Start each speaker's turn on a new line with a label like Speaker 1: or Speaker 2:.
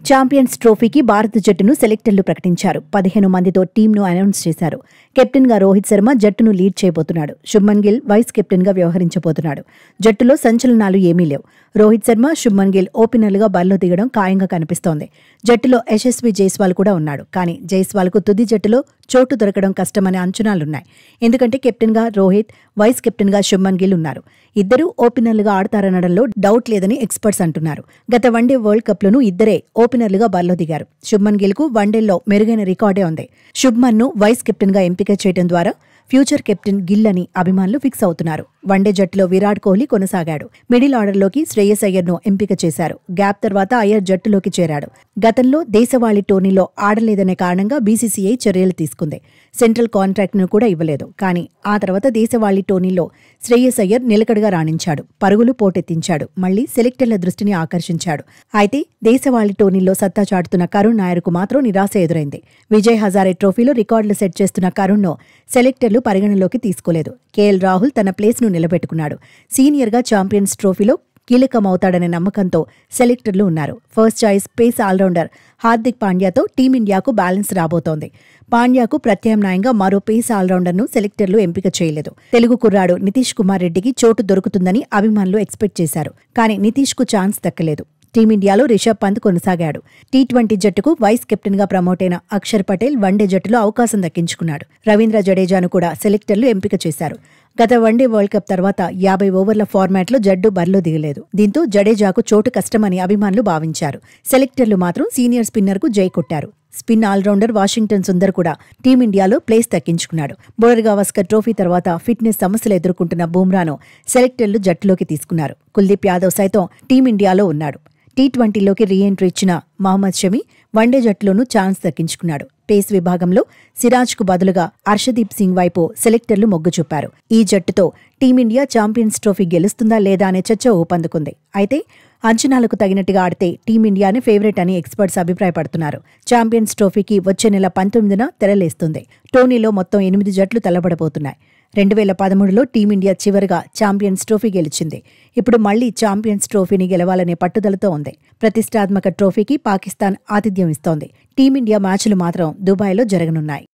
Speaker 1: Champions ట్రోఫీకి భారత జట్టును సెలెక్టర్లు ప్రకటించారు. 15 మందితో టీంను అనౌన్స్ చేశారు. కెప్టెన్గా రోహిత్ శర్మ జట్టును లీడ్ చేయబోతున్నాడు. శుభ్మన్ గిల్ వైస్ కెప్టెన్గా వ్యవహరించబోతున్నాడు. జట్టులో సంచలనాలు ఏమీ లేవు. రోహిత్ శర్మ, శుభ్మన్ గిల్ ఓపెనర్లుగా బరిలో దిగడం ఖాయంగా కనిపిస్తోంది. జట్టులో యశస్వి జైస్వాల్ కూడా ఉన్నాడు. కానీ జైస్వాల్కు తుది జట్టులో చోటు దొరకడం కష్టమనే అంచనాలున్నాయి. ఎందుకంటే కెప్టెన్గా రోహిత్, వైస్ కెప్టెన్గా శుభ్మన్ గిల్ ఉన్నారు. ఇద్దరూ ఓపెనర్లుగా ఆడతారనడంలో డౌట్ లేదని ఎక్స్పర్ట్స్ అంటున్నారు. గత వన్డే వరల్డ్ కప్లోనూ ఇద్దరే ఓపెనర్లుగా బరిలో దిగారు. శుభ్మన్ గిల్కు వన్డేల్లో మెరుగైన రికార్డే ఉంది. శుభ్మన్ను వైస్ కెప్టెన్గా ఎంపిక చేయడం ద్వారా ఫ్యూచర్ కెప్టెన్ గిల్ అని అభిమానులు ఫిక్స్ అవుతున్నారు. వన్డే జట్టులో విరాట్ కోహ్లీ కొనసాగాడు. మిడిల్ ఆర్డర్లోకి శ్రేయస్ అయ్యర్ను ఎంపిక చేశారు. గ్యాప్ తర్వాత అయ్యర్ జట్టులోకి చేరాడు. గతంలో దేశవాళీ టోర్నీలో ఆడలేదనే కారణంగా బీసీసీఐ చర్యలు తీసుకుంది. సెంట్రల్ కాంట్రాక్ట్ను కూడా ఇవ్వలేదు. కానీ ఆ తర్వాత దేశవాళీ టోర్నీలో శ్రేయస్ అయ్యర్ నిలకడగా రాణించాడు. పరుగులు పోటెత్తించాడు. మళ్లీ సెలెక్టర్ల దృష్టిని ఆకర్షించాడు. అయితే దేశవాళీ టోర్నీలో సత్తా చాటుతున్న కరుణ్ నాయర్కు మాత్రం నిరాశ ఎదురైంది. విజయ్ హజారే ట్రోఫీలో రికార్డులు సెట్ చేస్తున్న కరుణ్ను సెలెక్టర్లు పరిగణలోకి తీసుకోలేదు. కేఎల్ రాహుల్ తన ప్లేస్ను నిలబెట్టుకున్నాడు. సీనియర్గా ఛాంపియన్స్ ట్రోఫీలో కీలకమవుతాడనే నమ్మకంతో సెలెక్టర్లు ఉన్నారు. First choice pace allrounder Hardik పాండ్యాతో టీమిండియాకు బ్యాలెన్స్ రాబోతోంది. పాండ్యాకు ప్రత్యామ్నాయంగా మరో పేస్ ఆల్రౌండర్ను సెలెక్టర్లు ఎంపిక చేయలేదు. తెలుగు కుర్రాడు నితీష్ కుమార్ రెడ్డికి చోటు దొరుకుతుందని అభిమానులు ఎక్స్పెక్ట్ చేశారు. కానీ నితీష్కు ఛాన్స్ దక్కలేదు. టీమిండియాలో రిషబ్ పంత్ కొనసాగాడు. టీ20 జట్టుకు వైస్ కెప్టెన్గా ప్రమోట్ అయిన అక్షర్ పటేల్ వన్డే జట్టులో అవకాశం దక్కించుకున్నాడు. రవీంద్ర జడేజాను కూడా సెలెక్టర్లు ఎంపిక చేశారు. గత వన్డే వరల్డ్ కప్ తర్వాత 50 ఓవర్ల ఫార్మాట్లో జట్టు బరిలో దిగలేదు. దీంతో జడేజాకు చోటు కష్టమని అభిమానులు భావించారు. సెలెక్టర్లు మాత్రం సీనియర్ స్పిన్నర్కు జై కొట్టారు. స్పిన్ ఆల్రౌండర్ వాషింగ్టన్ సుందర్ కూడా టీమిండియాలో ప్లేస్ దక్కించుకున్నాడు. బోర్డర్-గవాస్కర్ ట్రోఫీ తర్వాత ఫిట్నెస్ సమస్యలు ఎదుర్కొంటున్న బుమ్రాను సెలెక్టర్లు జట్టులోకి తీసుకున్నారు. కుల్దీప్ యాదవ్ సైతం టీమిండియాలో ఉన్నాడు. టీ20లోకి రీ-ఎంట్రీ ఇచ్చిన మహమ్మద్ షమి వన్డే జట్టులోనూ ఛాన్స్ దక్కించుకున్నాడు. పేస్ విభాగంలో సిరాజ్కు బదులుగా హర్షదీప్ సింగ్ వైపు సెలెక్టర్లు మొగ్గు చూపారు. ఈ జట్టుతో టీమిండియా ఛాంపియన్స్ ట్రోఫీ గెలుస్తుందా లేదా అనే చర్చ ఊపందుకుంది. అయితే అంచనాలకు తగినట్టుగా ఆడితే టీమిండియానే ఫేవరెట్ అని ఎక్స్పర్ట్స్ అభిప్రాయపడుతున్నారు. ఛాంపియన్స్ ట్రోఫీకి వచ్చే నెల 19న తెరలేస్తుంది. టోర్నీలో మొత్తం 8 జట్లు తలపడబోతున్నాయి. 2013లో టీమిండియా చివరిగా ఛాంపియన్స్ ట్రోఫీ గెలిచింది. ఇప్పుడు మళ్లీ ఛాంపియన్స్ ట్రోఫీని గెలవాలనే పట్టుదలతో ఉంది. ప్రతిష్టాత్మక ట్రోఫీకి పాకిస్తాన్ ఆతిథ్యం ఇస్తోంది. టీమిండియా మ్యాచ్లు మాత్రం దుబాయ్లో జరగనున్నాయి.